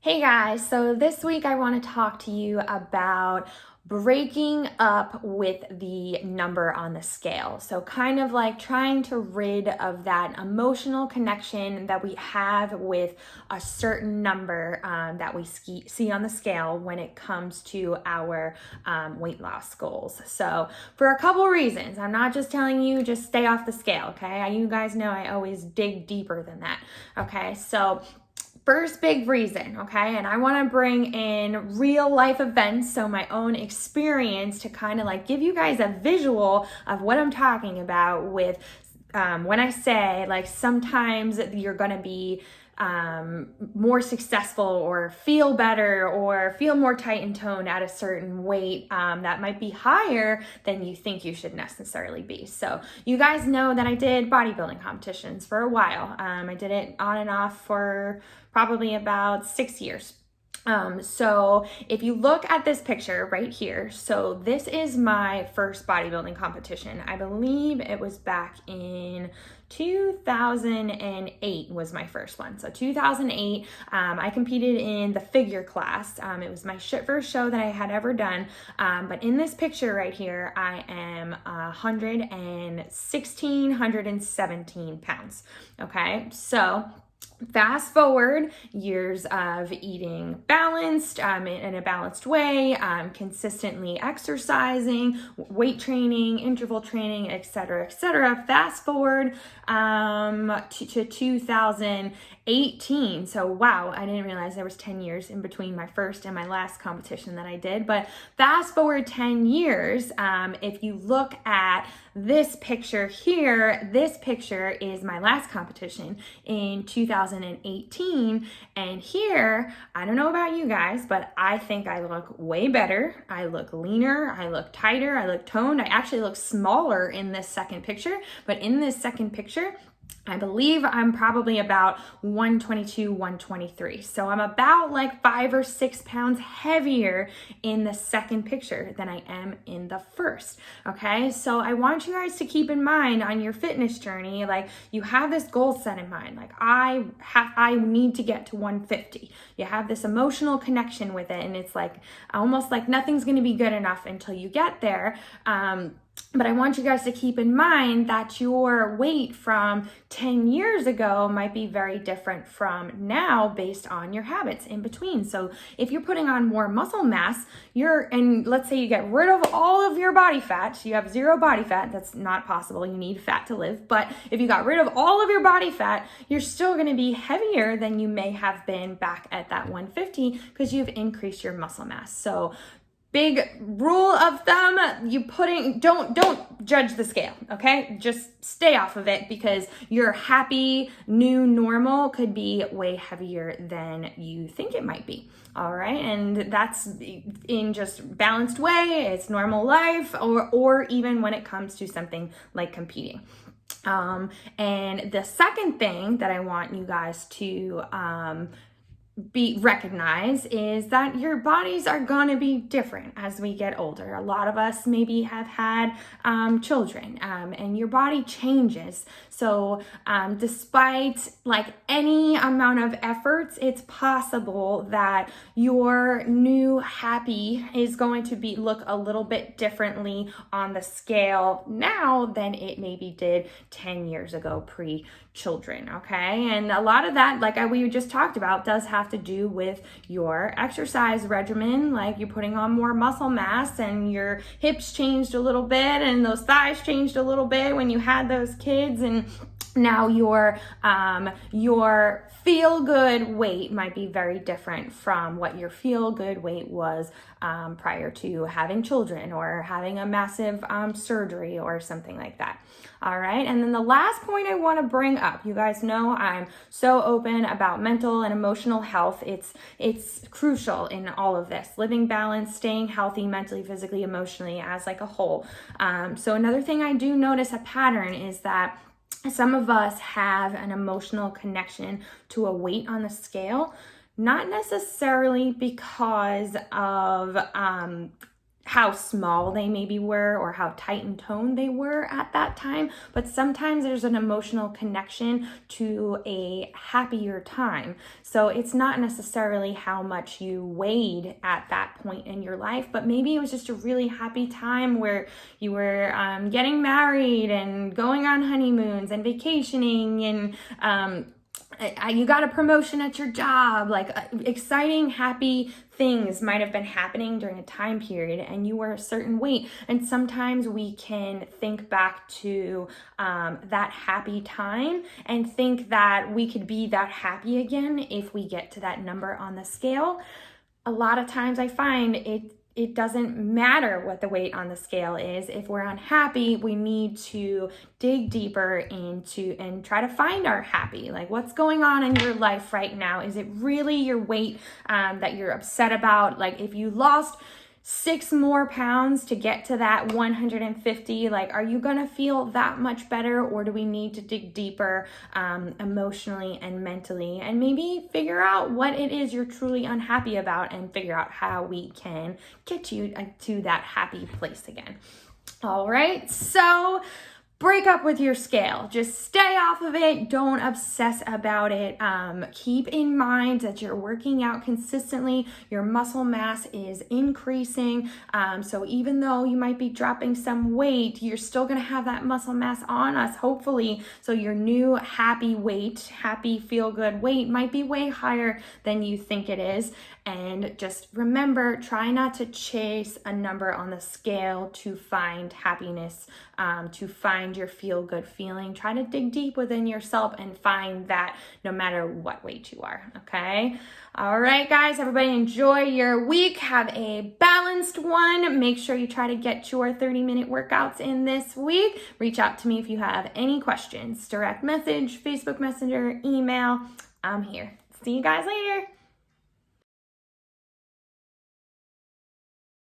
Hey guys, so this week I want to talk to you about breaking up with the number on the scale. So, kind of like trying to rid of that emotional connection that we have with a certain number that we see on the scale when it comes to our weight loss goals. So, for a couple reasons, I'm not just telling you just stay off the scale, okay? You guys know I always dig deeper than that, okay? So, first big reason, okay? And I want to bring in real life events, so my own experience to kind of like give you guys a visual of what I'm talking about with when I say like sometimes you're going to be more successful or feel better or feel more tight and toned at a certain weight that might be higher than you think you should necessarily be. So you guys know that I did bodybuilding competitions for a while. I did it on and off for probably about 6 years. So if you look at this picture right here, so this is my first bodybuilding competition. I believe it was back in 2008 was my first one. So 2008, I competed in the figure class. It was my first show that I had ever done. But in this picture right here, I am 116, 117 pounds. Okay, so fast forward years of eating balanced in a balanced way, consistently exercising, weight training, interval training, etc., etc. Fast forward to 2018. So wow, I didn't realize there was 10 years in between my first and my last competition that I did. But fast forward 10 years, if you look at this picture here, this picture is my last competition in 2018. And here, I don't know about you guys, but I think I look way better. I look leaner, I look tighter, I look toned. I actually look smaller in this second picture, but in this second picture, I believe I'm probably about 122, 123. So I'm about like 5 or 6 pounds heavier in the second picture than I am in the first. Okay, so I want you guys to keep in mind on your fitness journey, like you have this goal set in mind. Like I need to get to 150. You have this emotional connection with it, and it's like almost like nothing's going to be good enough until you get there. But I want you guys to keep in mind that your weight from 10 years ago might be very different from now based on your habits in between. So if you're putting on more muscle mass, and let's say you get rid of all of your body fat, so you have zero body fat, that's not possible. You need fat to live. But if you got rid of all of your body fat, you're still going to be heavier than you may have been back at that 150 because you've increased your muscle mass. So big rule of thumb, don't judge the scale, okay? Just stay off of it because your happy new normal could be way heavier than you think it might be. All right, and that's in just balanced way, it's normal life, or even when it comes to something like competing. And the second thing that I want you guys to recognize is that your bodies are going to be different as we get older. A lot of us maybe have had children, and your body changes. So despite like any amount of efforts, it's possible that your new happy is going to look a little bit differently on the scale now than it maybe did 10 years ago pre-children. Okay, and a lot of that, like we just talked about, does have to do with your exercise regimen. Like you're putting on more muscle mass and your hips changed a little bit and those thighs changed a little bit when you had those kids, and now your feel good weight might be very different from what your feel good weight was prior to having children or having a massive surgery or something like that. All right, and then the last point I want to bring up, you guys know I'm so open about mental and emotional health. It's crucial in all of this, living balanced, staying healthy mentally, physically, emotionally as like a whole. So another thing I do notice a pattern is that some of us have an emotional connection to a weight on the scale, not necessarily because of how small they maybe were or how tight and toned they were at that time, but sometimes there's an emotional connection to a happier time. So it's not necessarily how much you weighed at that point in your life, but maybe it was just a really happy time where you were getting married and going on honeymoons and vacationing, and you got a promotion at your job. Like exciting, happy things might have been happening during a time period and you were a certain weight. And sometimes we can think back to that happy time and think that we could be that happy again if we get to that number on the scale. A lot of times I find it doesn't matter what the weight on the scale is. If we're unhappy, we need to dig deeper into and try to find our happy. Like, what's going on in your life right now? Is it really your weight that you're upset about? Like, if you lost 6 more pounds to get to that 150, like, are you gonna feel that much better, or do we need to dig deeper emotionally and mentally and maybe figure out what it is you're truly unhappy about and figure out how we can get you to that happy place again? All right, so break up with your scale. Just stay off of it. Don't obsess about it. Keep in mind that you're working out consistently. Your muscle mass is increasing. So even though you might be dropping some weight, you're still going to have that muscle mass on us, hopefully. So your new happy weight, happy feel good weight might be way higher than you think it is. And just remember, try not to chase a number on the scale to find happiness, to find your feel good feeling. Try to dig deep within yourself and find that no matter what weight you are, okay? All right, guys, everybody enjoy your week. Have a balanced one. Make sure you try to get your 30-minute workouts in this week. Reach out to me if you have any questions. Direct message, Facebook Messenger, email. I'm here. See you guys later.